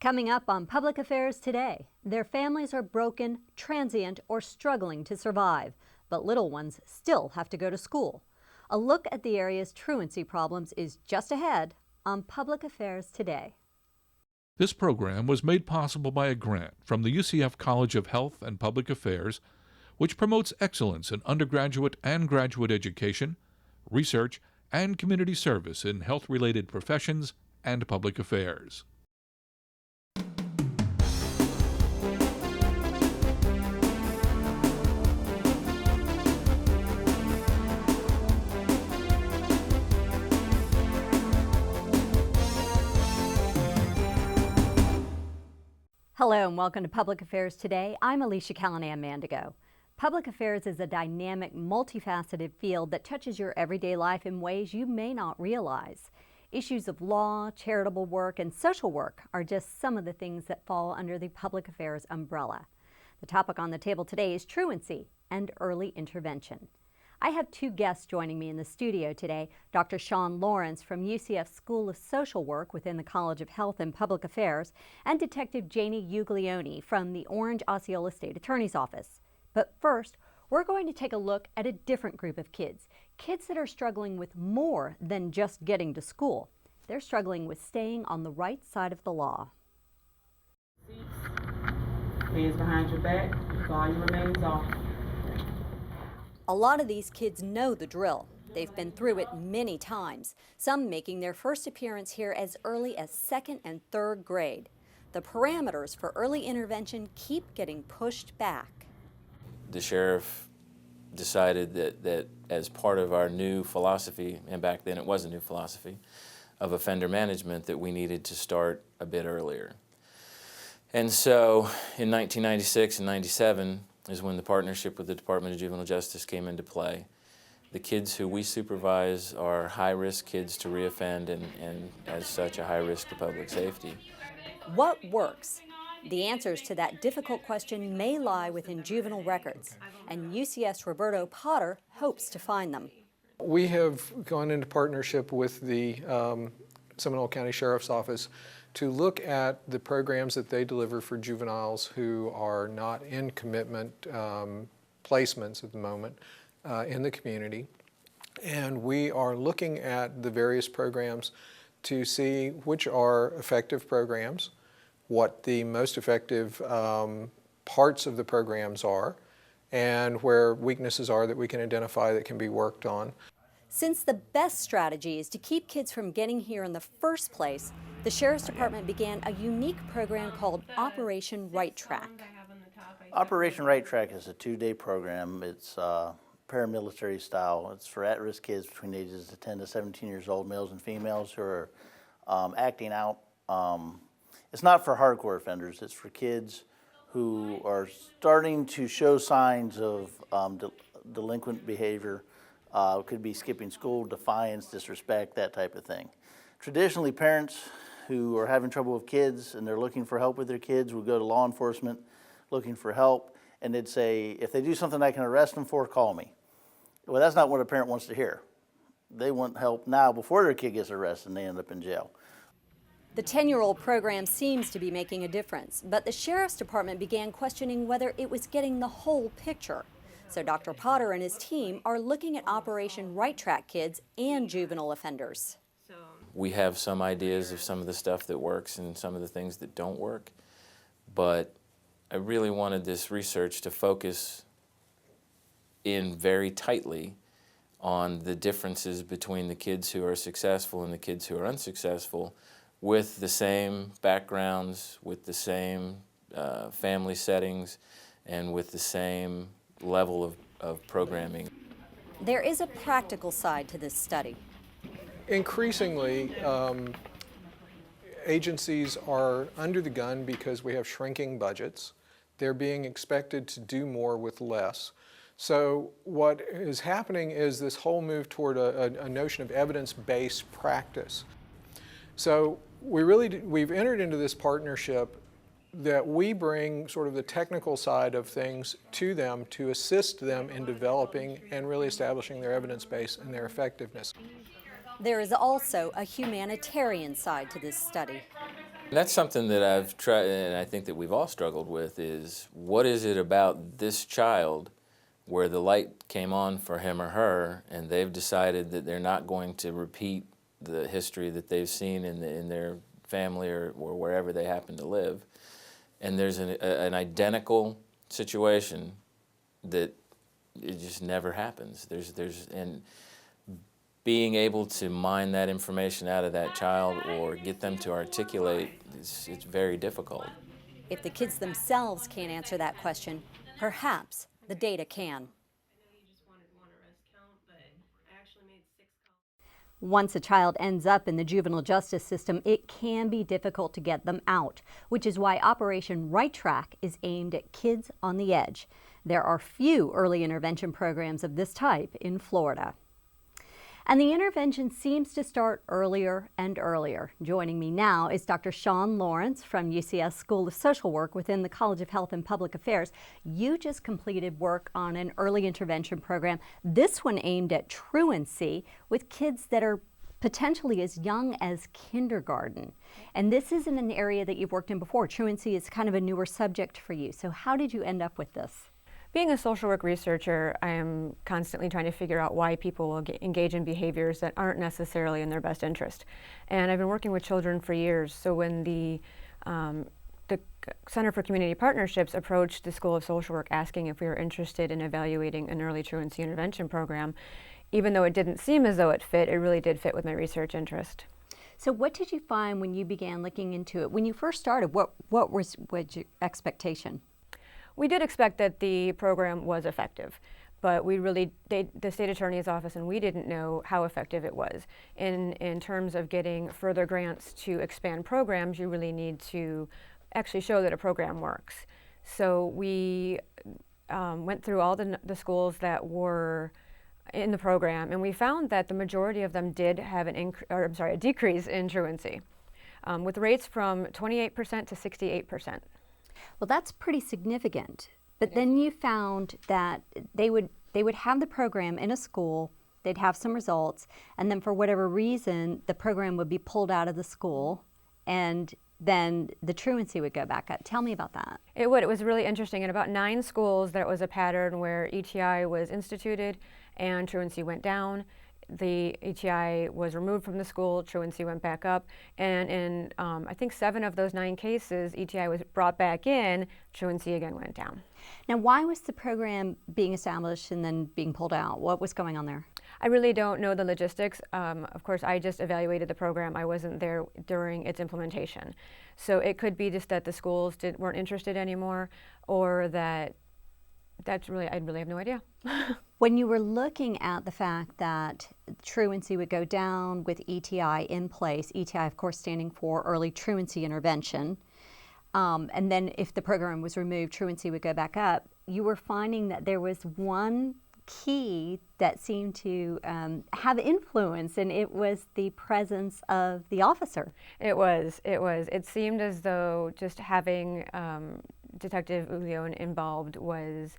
Coming up on Public Affairs Today, their families are broken, transient, or struggling to survive, but little ones still have to go to school. A look at the area's truancy problems is just ahead on Public Affairs Today. This program was made possible by a grant from the UCF College of Health and Public Affairs, which promotes excellence in undergraduate and graduate education, research, and community service in health-related professions and public affairs. Hello and welcome to Public Affairs Today. I'm Alicia Callanan Mandigo. Public affairs is a dynamic, multifaceted field that touches your everyday life in ways you may not realize. Issues of law, charitable work, and social work are just some of the things that fall under the public affairs umbrella. The topic on the table today is truancy and early intervention. I have two guests joining me in the studio today, Dr. Sean Lawrence from UCF School of Social Work within the College of Health and Public Affairs, and Detective Janie Uglione from the Orange Osceola State Attorney's Office. But first, we're going to take a look at a different group of kids that are struggling with more than just getting to school. They're struggling with staying on the right side of the law. Hands behind your back, volume remains off. A lot of these kids know the drill. They've been through it many times, some making their first appearance here as early as 2nd and 3rd grade. The parameters for early intervention keep getting pushed back. The sheriff decided that as part of our new philosophy, and back then it was a new philosophy, of offender management, that we needed to start a bit earlier. And so in 1996 and 97, is when the partnership with the Department of Juvenile Justice came into play. The kids who we supervise are high-risk kids to reoffend and as such a high risk to public safety. What works? The answers to that difficult question may lie within juvenile records, and UCF's Roberto Potter hopes to find them. We have gone into partnership with the Seminole County Sheriff's Office to look at the programs that they deliver for juveniles who are not in commitment placements at the moment in the community. And we are looking at the various programs to see which are effective programs, what the most effective parts of the programs are, and where weaknesses are that we can identify that can be worked on. Since the best strategy is to keep kids from getting here in the first place, the Sheriff's Department began a unique program called Operation Right Track. Operation Right Track is a 2-day program. It's paramilitary style. It's for at-risk kids between the ages of 10 to 17 years old, males and females who are acting out. It's not for hardcore offenders. It's for kids who are starting to show signs of delinquent behavior. Could be skipping school, defiance, disrespect, that type of thing. Traditionally, parents who are having trouble with kids and they're looking for help with their kids would go to law enforcement looking for help, and they'd say, if they do something I can arrest them for, call me. Well, that's not what a parent wants to hear. They want help now before their kid gets arrested and they end up in jail. The 10-year-old program seems to be making a difference, but the Sheriff's Department began questioning whether it was getting the whole picture. So Dr. Potter and his team are looking at Operation Right Track kids and juvenile offenders. We have some ideas of some of the stuff that works and some of the things that don't work, but I really wanted this research to focus in very tightly on the differences between the kids who are successful and the kids who are unsuccessful, with the same backgrounds, with the same family settings, and with the same level of programming. There is a practical side to this study. Increasingly, agencies are under the gun because we have shrinking budgets. They're being expected to do more with less. So what is happening is this whole move toward a notion of evidence-based practice. So we've entered into this partnership that we bring sort of the technical side of things to them to assist them in developing and really establishing their evidence base and their effectiveness. There is also a humanitarian side to this study. That's something that I've tried, and I think that we've all struggled with, is what is it about this child where the light came on for him or her, and they've decided that they're not going to repeat the history that they've seen in their family or wherever they happen to live. And there's an identical situation that it just never happens. And being able to mine that information out of that child or get them to articulate, it's very difficult. If the kids themselves can't answer that question, perhaps the data can. Once a child ends up in the juvenile justice system, it can be difficult to get them out, which is why Operation Right Track is aimed at kids on the edge. There are few early intervention programs of this type in Florida. And the intervention seems to start earlier and earlier. Joining me now is Dr. Sean Lawrence from UCS School of Social Work within the College of Health and Public Affairs. You just completed work on an early intervention program, this one aimed at truancy, with kids that are potentially as young as kindergarten. And this isn't an area that you've worked in before. Truancy is kind of a newer subject for you. So how did you end up with this? Being a social work researcher, I am constantly trying to figure out why people will engage in behaviors that aren't necessarily in their best interest. And I've been working with children for years, so when the Center for Community Partnerships approached the School of Social Work asking if we were interested in evaluating an early truancy intervention program, even though it didn't seem as though it fit, it really did fit with my research interest. So what did you find when you began looking into it? When you first started, what was your expectation? We did expect that the program was effective, but the state attorney's office and we didn't know how effective it was. In terms of getting further grants to expand programs, you really need to actually show that a program works. So we went through all the schools that were in the program, and we found that the majority of them did have a decrease in truancy, with rates from 28% to 68%. Well, that's pretty significant. But then you found that they would have the program in a school, they'd have some results, and then for whatever reason, the program would be pulled out of the school, and then the truancy would go back up. Tell me about that. It would. It was really interesting. In about 9 schools, there was a pattern where ETI was instituted and truancy went down. The ETI was removed from the school, truancy went back up, and in I think 7 of those 9 cases, ETI was brought back in, truancy again went down. Now, why was the program being established and then being pulled out? What was going on there? I really don't know the logistics. Of course, I just evaluated the program. I wasn't there during its implementation. So it could be just that the schools weren't interested anymore, or I really have no idea. When you were looking at the fact that truancy would go down with ETI in place, ETI of course standing for early truancy intervention, and then if the program was removed, truancy would go back up, you were finding that there was one key that seemed to have influence, and it was the presence of the officer. It was. It seemed as though just having Detective Lyon involved was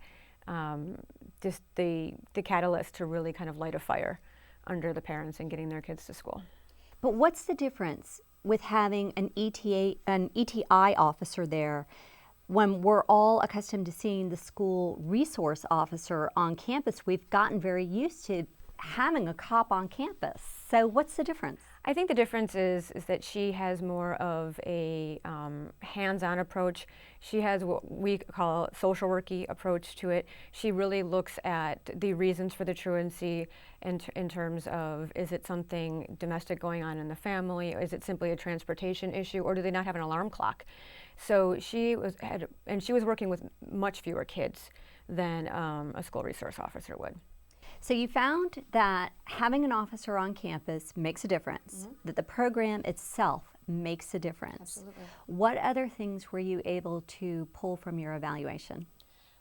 just the catalyst to really kind of light a fire under the parents and getting their kids to school. But what's the difference with having an ETI officer there when we're all accustomed to seeing the school resource officer on campus? We've gotten very used to having a cop on campus. So what's the difference? I think the difference is that she has more of a hands-on approach. She has what we call a social worky approach to it. She really looks at the reasons for the truancy in terms of, is it something domestic going on in the family? Is it simply a transportation issue? Or do they not have an alarm clock? So she was working with much fewer kids than a school resource officer would. So you found that having an officer on campus makes a difference, that the program itself makes a difference. Absolutely. What other things were you able to pull from your evaluation?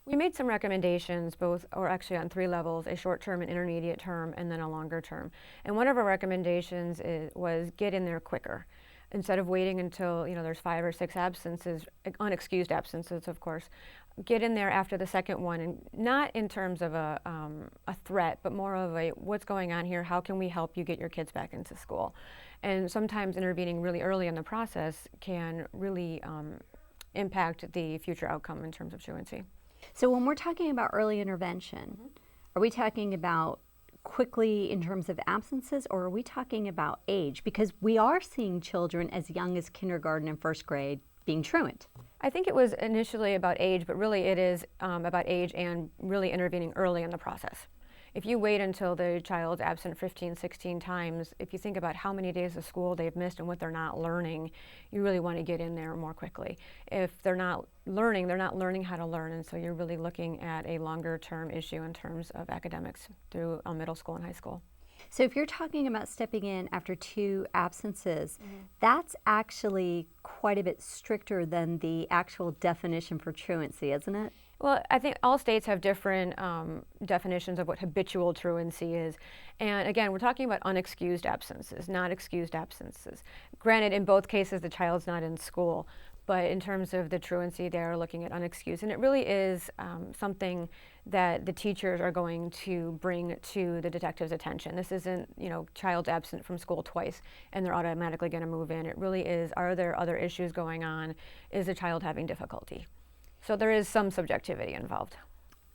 We made some recommendations, actually on 3 levels, a short-term, an intermediate term, and then a longer term. And one of our recommendations was get in there quicker. instead of waiting until, there's 5 or 6 absences, unexcused absences, of course, get in there after the second one, and not in terms of a threat, but more of a what's going on here, how can we help you get your kids back into school? And sometimes intervening really early in the process can really impact the future outcome in terms of truancy. So when we're talking about early intervention, are we talking about quickly in terms of absences, or are we talking about age? Because we are seeing children as young as kindergarten and first grade being truant. I think it was initially about age, but really it is about age and really intervening early in the process. If you wait until the child's absent 15, 16 times, if you think about how many days of school they've missed and what they're not learning, you really want to get in there more quickly. If they're not learning how to learn, and so you're really looking at a longer term issue in terms of academics through middle school and high school. So if you're talking about stepping in after 2 absences, that's actually quite a bit stricter than the actual definition for truancy, isn't it? Well, I think all states have different definitions of what habitual truancy is. And again, we're talking about unexcused absences, not excused absences. Granted, in both cases, the child's not in school, but in terms of the truancy, they're looking at unexcused. And it really is something that the teachers are going to bring to the detective's attention. This isn't, child's absent from school twice and they're automatically going to move in. It really is, are there other issues going on? Is the child having difficulty? So there is some subjectivity involved.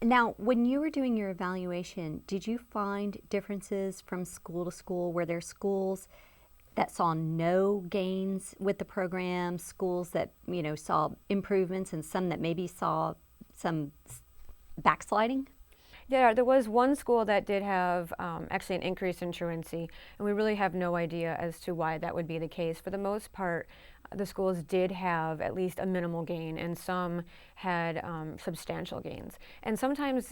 Now, when you were doing your evaluation, did you find differences from school to school? Were there schools that saw no gains with the program, schools that, saw improvements, and some that maybe saw some backsliding? Yeah, there was one school that did have actually an increase in truancy, and we really have no idea as to why that would be the case. For the most part, the schools did have at least a minimal gain, and some had substantial gains. And sometimes,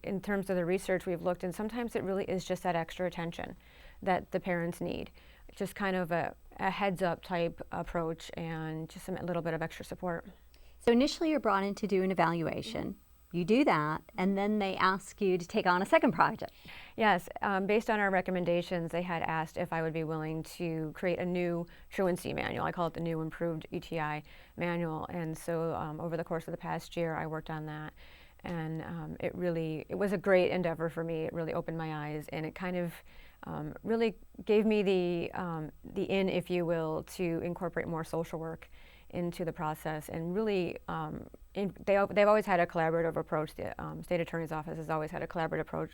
in terms of the research we've looked, and sometimes it really is just that extra attention that the parents need. Just kind of a heads-up type approach and just a little bit of extra support. So initially you're brought in to do an evaluation. You do that, and then they ask you to take on a second project. Yes, based on our recommendations, they had asked if I would be willing to create a new Truancy Manual. I call it the new improved ETI manual. And so over the course of the past year, I worked on that. And it was a great endeavor for me. It really opened my eyes, and it kind of really gave me the in, if you will, to incorporate more social work into the process. And really, they've always had a collaborative approach. The state attorney's office has always had a collaborative approach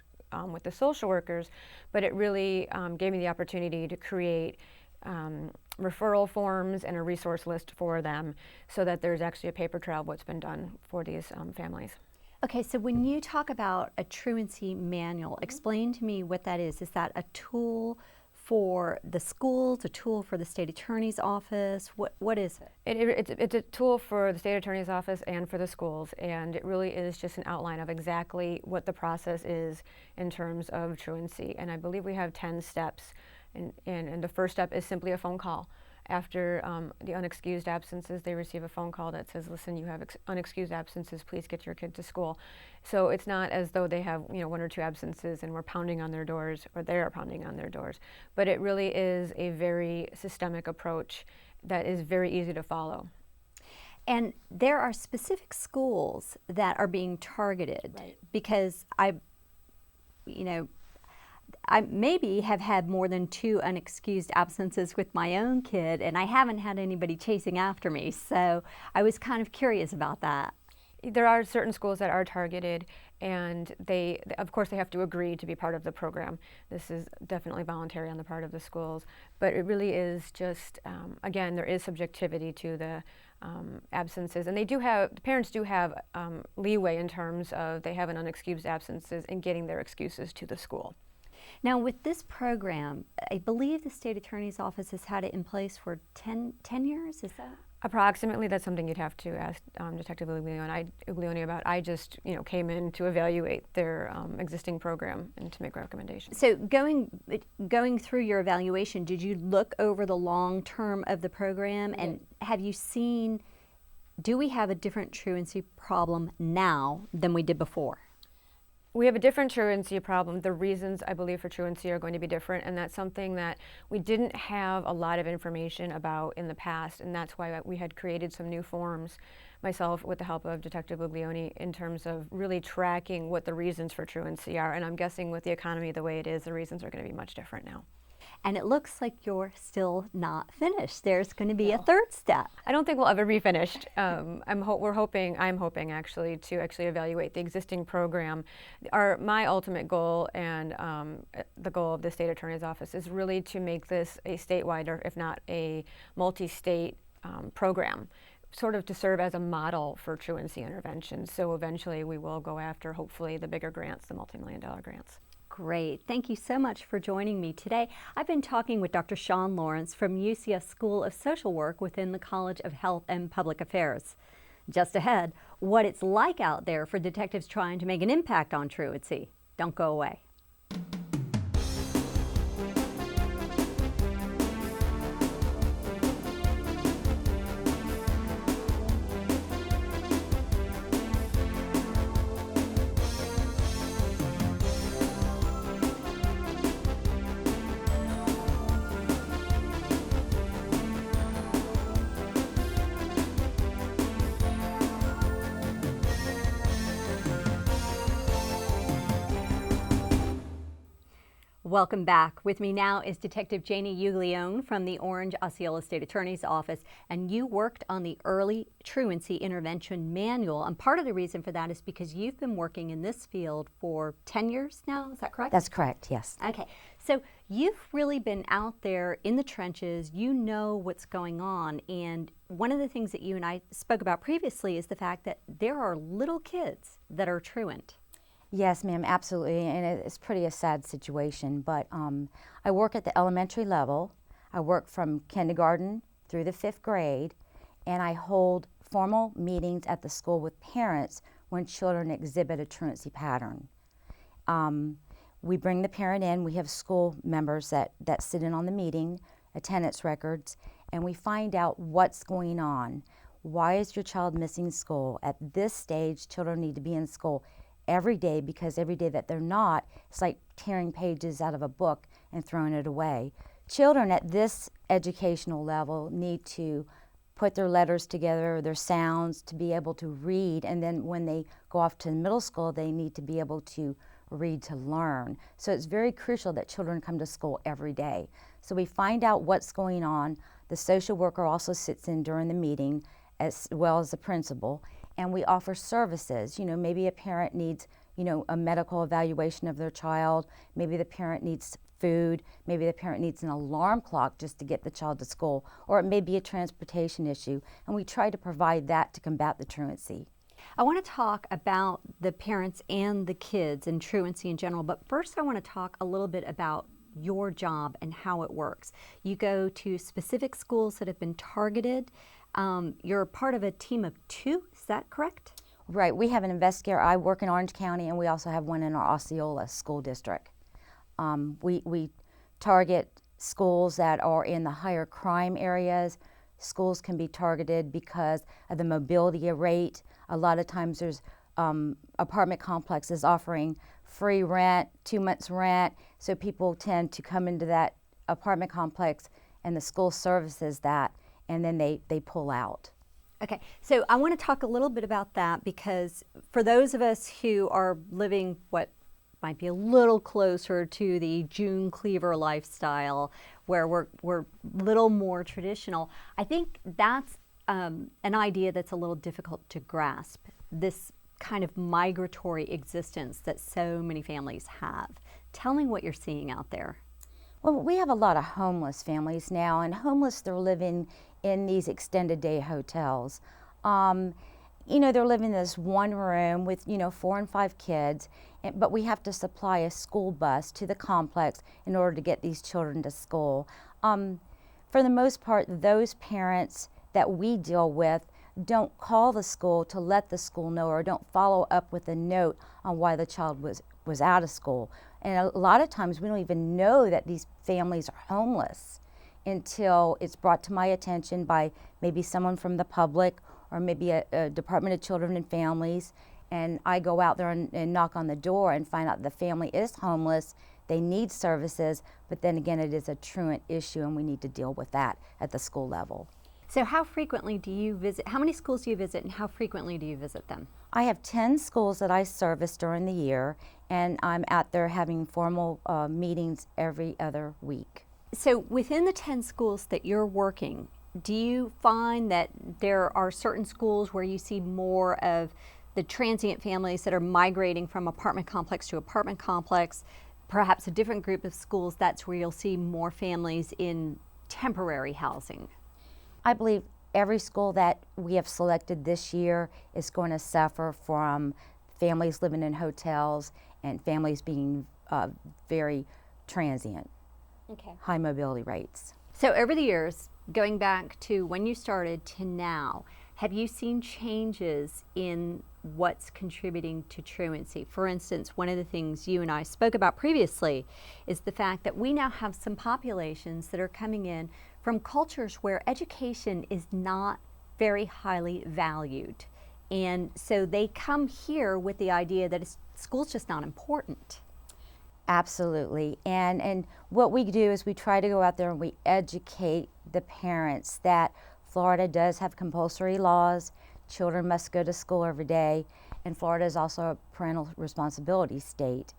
with the social workers, but it really gave me the opportunity to create referral forms and a resource list for them, so that there's actually a paper trail of what's been done for these families. Okay, so when you talk about a truancy manual, explain to me what that is. Is that a tool for the schools, a tool for the state attorney's office? What is it? It's a tool for the state attorney's office and for the schools, and it really is just an outline of exactly what the process is in terms of truancy. And I believe we have 10 steps, and the first step is simply a phone call. After the unexcused absences, they receive a phone call that says, listen, you have unexcused absences, please get your kid to school. So it's not as though they have 1 or 2 absences and we're pounding on their doors, or they are pounding on their doors. But it really is a very systemic approach that is very easy to follow. And there are specific schools that are being targeted, right? Because I maybe have had more than 2 unexcused absences with my own kid, and I haven't had anybody chasing after me. So I was kind of curious about that. There are certain schools that are targeted, and of course, they have to agree to be part of the program. This is definitely voluntary on the part of the schools, but it really is just, again, there is subjectivity to the absences, and the parents do have leeway in terms of they have an unexcused absences in getting their excuses to the school. Now, with this program, I believe the state attorney's office has had it in place for 10 years, is that? Approximately. That's something you'd have to ask Detective Uglione about. I just came in to evaluate their existing program and to make recommendations. So going through your evaluation, did you look over the long term of the program, and have you seen, do we have a different truancy problem now than we did before? We have a different truancy problem. The reasons, I believe, for truancy are going to be different, and that's something that we didn't have a lot of information about in the past, and that's why we had created some new forms, myself with the help of Detective Buglioni, in terms of really tracking what the reasons for truancy are. And I'm guessing with the economy the way it is, the reasons are going to be much different now. And it looks like you're still not finished. There's going to be a third step. I don't think we'll ever be finished. I'm hoping actually to evaluate the existing program. My ultimate goal and the goal of the state attorney's office is really to make this a statewide, or if not a multi-state program, sort of to serve as a model for truancy intervention. So eventually we will go after, hopefully, the bigger grants, the multi-million-dollar grants. Great. Thank you so much for joining me today. I've been talking with Dr. Sean Lawrence from UCF School of Social Work within the College of Health and Public Affairs. Just ahead, what it's like out there for detectives trying to make an impact on truancy. Don't go away. Welcome back. With me now is Detective Janie Uglione from the Orange Osceola State Attorney's Office, and you worked on the Early Truancy Intervention Manual, and part of the reason for that is because you've been working in this field for 10 years now, is that correct? That's correct, yes. Okay, so you've really been out there in the trenches, you know what's going on, and one of the things that you and I spoke about previously is the fact that there are little kids that are truant. Yes, ma'am, absolutely, and it's pretty a sad situation, but I work at the elementary level. I work from kindergarten through the 5th grade, and I hold formal meetings at the school with parents when children exhibit a truancy pattern. We bring the parent in, we have school members that sit in on the meeting, attendance records, and we find out what's going on. Why is your child missing school? At this stage, children need to be in school every day, because every day that they're not, it's like tearing pages out of a book and throwing it away. Children at this educational level need to put their letters together, their sounds, to be able to read, and then when they go off to middle school, they need to be able to read to learn. So it's very crucial that children come to school every day. So we find out what's going on. The social worker also sits in during the meeting, as well as the principal, and we offer services. You know, maybe a parent needs, a medical evaluation of their child. Maybe the parent needs food. Maybe the parent needs an alarm clock just to get the child to school. Or it may be a transportation issue. And we try to provide that to combat the truancy. I want to talk about the parents and the kids and truancy in general, but first I want to talk a little bit about your job and how it works. You go to specific schools that have been targeted. You're part of a team of 2, is that correct? Right, we have an investigator. I work in Orange County, and we also have one in our Osceola school district. We target schools that are in the higher crime areas. Schools can be targeted because of the mobility rate. A lot of times there's apartment complexes offering free rent, 2 months rent, so people tend to come into that apartment complex, and the school services that, and then they pull out. Okay, so I want to talk a little bit about that, because for those of us who are living what might be a little closer to the June Cleaver lifestyle, where we're a little more traditional, I think that's an idea that's a little difficult to grasp, this kind of migratory existence that so many families have. Tell me what you're seeing out there. Well, we have a lot of homeless families now, and homeless, they're living in these extended day hotels. They're living in this one room with, 4 and 5 kids, but we have to supply a school bus to the complex in order to get these children to school. For the most part, those parents that we deal with don't call the school to let the school know, or don't follow up with a note on why the child was out of school. And a lot of times we don't even know that these families are homeless until it's brought to my attention by maybe someone from the public, or maybe a Department of Children and Families, and I go out there and knock on the door and find out the family is homeless, they need services, but then again, it is a truant issue and we need to deal with that at the school level. So how frequently do you visit, how many schools do you visit and how frequently do you visit them? I have 10 schools that I service during the year, and I'm out there having formal meetings every other week. So within the 10 schools that you're working, do you find that there are certain schools where you see more of the transient families that are migrating from apartment complex to apartment complex, perhaps a different group of schools, that's where you'll see more families in temporary housing? I believe every school that we have selected this year is going to suffer from families living in hotels and families being very transient, high mobility rates. So over the years, going back to when you started to now, have you seen changes in what's contributing to truancy? For instance, one of the things you and I spoke about previously is the fact that we now have some populations that are coming in from cultures where education is not very highly valued. And so they come here with the idea that school's just not important. Absolutely. And what we do is we try to go out there and we educate the parents that Florida does have compulsory laws. Children must go to school every day, and Florida is also a parental responsibility state.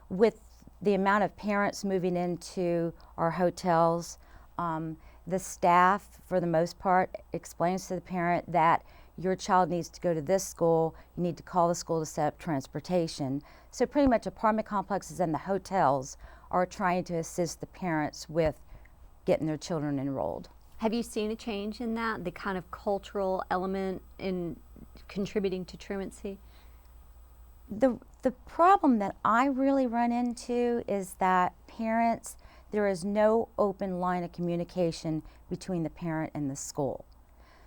With the amount of parents moving into our hotels, the staff, for the most part, explains to the parent that your child needs to go to this school, you need to call the school to set up transportation. So pretty much apartment complexes and the hotels are trying to assist the parents with getting their children enrolled. Have you seen a change in that, the kind of cultural element in contributing to truancy? The problem that I really run into is that parents, there is no open line of communication between the parent and the school.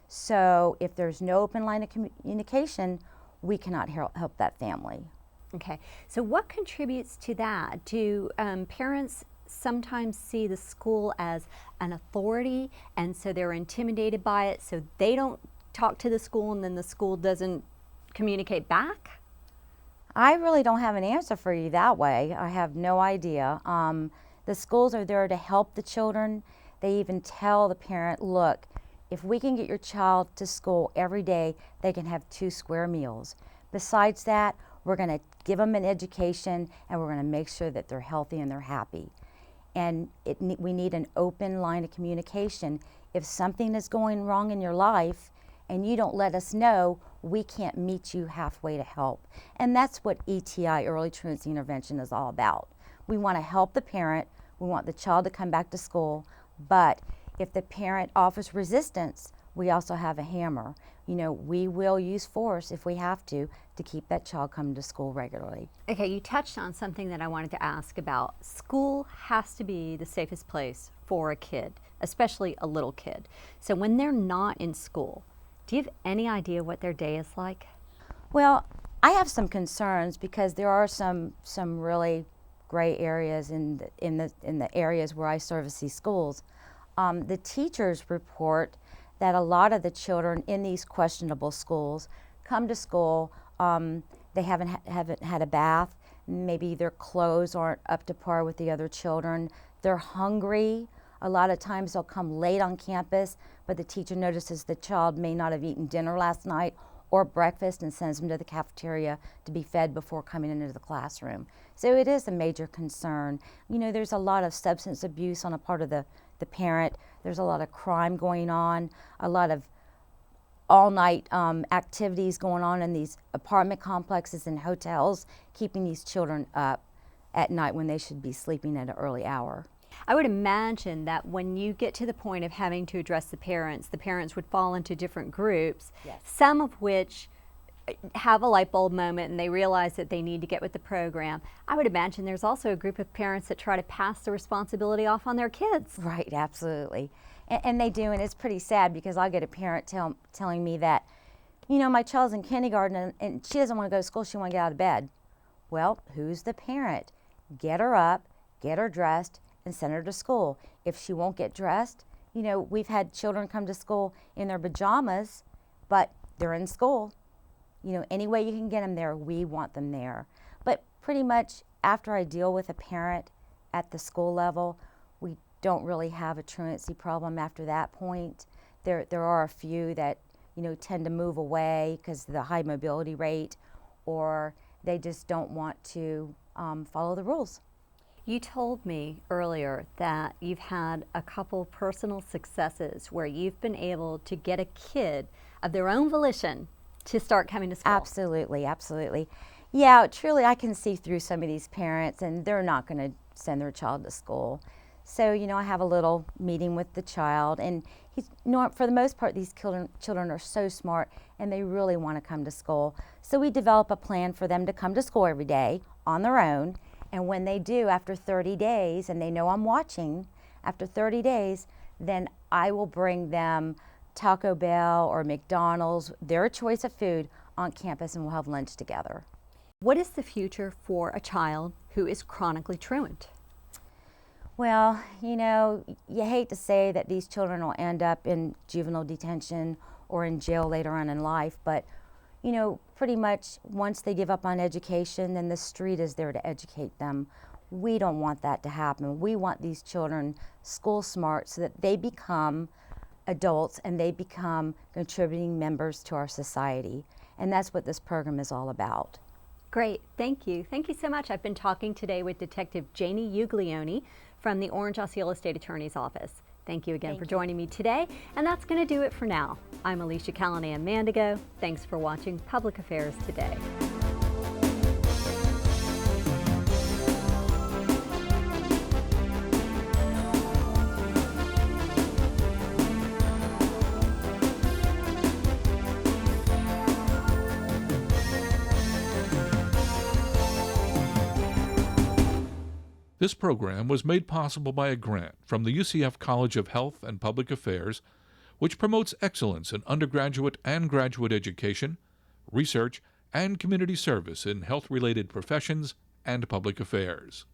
So if there's no open line of communication, we cannot help that family. Okay, so what contributes to that? Do parents sometimes see the school as an authority and so they're intimidated by it, so they don't talk to the school and then the school doesn't communicate back? I really don't have an answer for you that way. I have no idea. The schools are there to help the children. They even tell the parent, look, if we can get your child to school every day, they can have 2 square meals. Besides that, we're going to give them an education and we're going to make sure that they're healthy and they're happy. And we need an open line of communication. If something is going wrong in your life and you don't let us know, we can't meet you halfway to help. And that's what ETI, Early Truancy Intervention, is all about. We want to help the parent, we want the child to come back to school, but if the parent offers resistance, we also have a hammer. You know, we will use force if we have to keep that child coming to school regularly. Okay, you touched on something that I wanted to ask about. School has to be the safest place for a kid, especially a little kid. So when they're not in school, do you have any idea what their day is like? Well, I have some concerns because there are some really gray areas in the areas where I service these schools. The teachers report that a lot of the children in these questionable schools come to school, they haven't had a bath, maybe their clothes aren't up to par with the other children, they're hungry. A lot of times they'll come late on campus, but the teacher notices the child may not have eaten dinner last night or breakfast and sends them to the cafeteria to be fed before coming into the classroom. So it is a major concern. You know, there's a lot of substance abuse on a part of the parent. There's a lot of crime going on, a lot of all-night activities going on in these apartment complexes and hotels, keeping these children up at night when they should be sleeping at an early hour. I would imagine that when you get to the point of having to address the parents would fall into different groups, Yes. some of which have a light bulb moment and they realize that they need to get with the program. I would imagine there's also a group of parents that try to pass the responsibility off on their kids. Right, absolutely. And they do, and it's pretty sad because I'll get a parent telling me that, you know, my child's in kindergarten and she doesn't want to go to school, she wants to get out of bed. Well, who's the parent? Get her up, get her dressed, and send her to school. If she won't get dressed, you know, we've had children come to school in their pajamas, but they're in school. any way you can get them there, we want them there. But pretty much after I deal with a parent at the school level, we don't really have a truancy problem after that point. There are a few that, tend to move away because of the high mobility rate, or they just don't want to follow the rules. You told me earlier that you've had a couple personal successes where you've been able to get a kid of their own volition to start coming to school. Absolutely, absolutely. Yeah, truly I can see through some of these parents, and they're not going to send their child to school. So, I have a little meeting with the child, and for the most part, these children are so smart, and they really want to come to school. So we develop a plan for them to come to school every day on their own, and when they do, after 30 days, and they know I'm watching, after 30 days, then I will bring them Taco Bell or McDonald's, their choice of food, on campus, and we'll have lunch together. What is the future for a child who is chronically truant? Well, you hate to say that these children will end up in juvenile detention or in jail later on in life, but, pretty much once they give up on education, then the street is there to educate them. We don't want that to happen. We want these children school smart so that they become adults and they become contributing members to our society. And that's what this program is all about. Great, thank you. Thank you so much. I've been talking today with Detective Janie Uglione from the Orange Osceola State Attorney's Office. Thank you again for joining me today, and that's going to do it for now. I'm Alicia Callanan Mandigo. Thanks for watching Public Affairs Today. This program was made possible by a grant from the UCF College of Health and Public Affairs, which promotes excellence in undergraduate and graduate education, research, and community service in health-related professions and public affairs.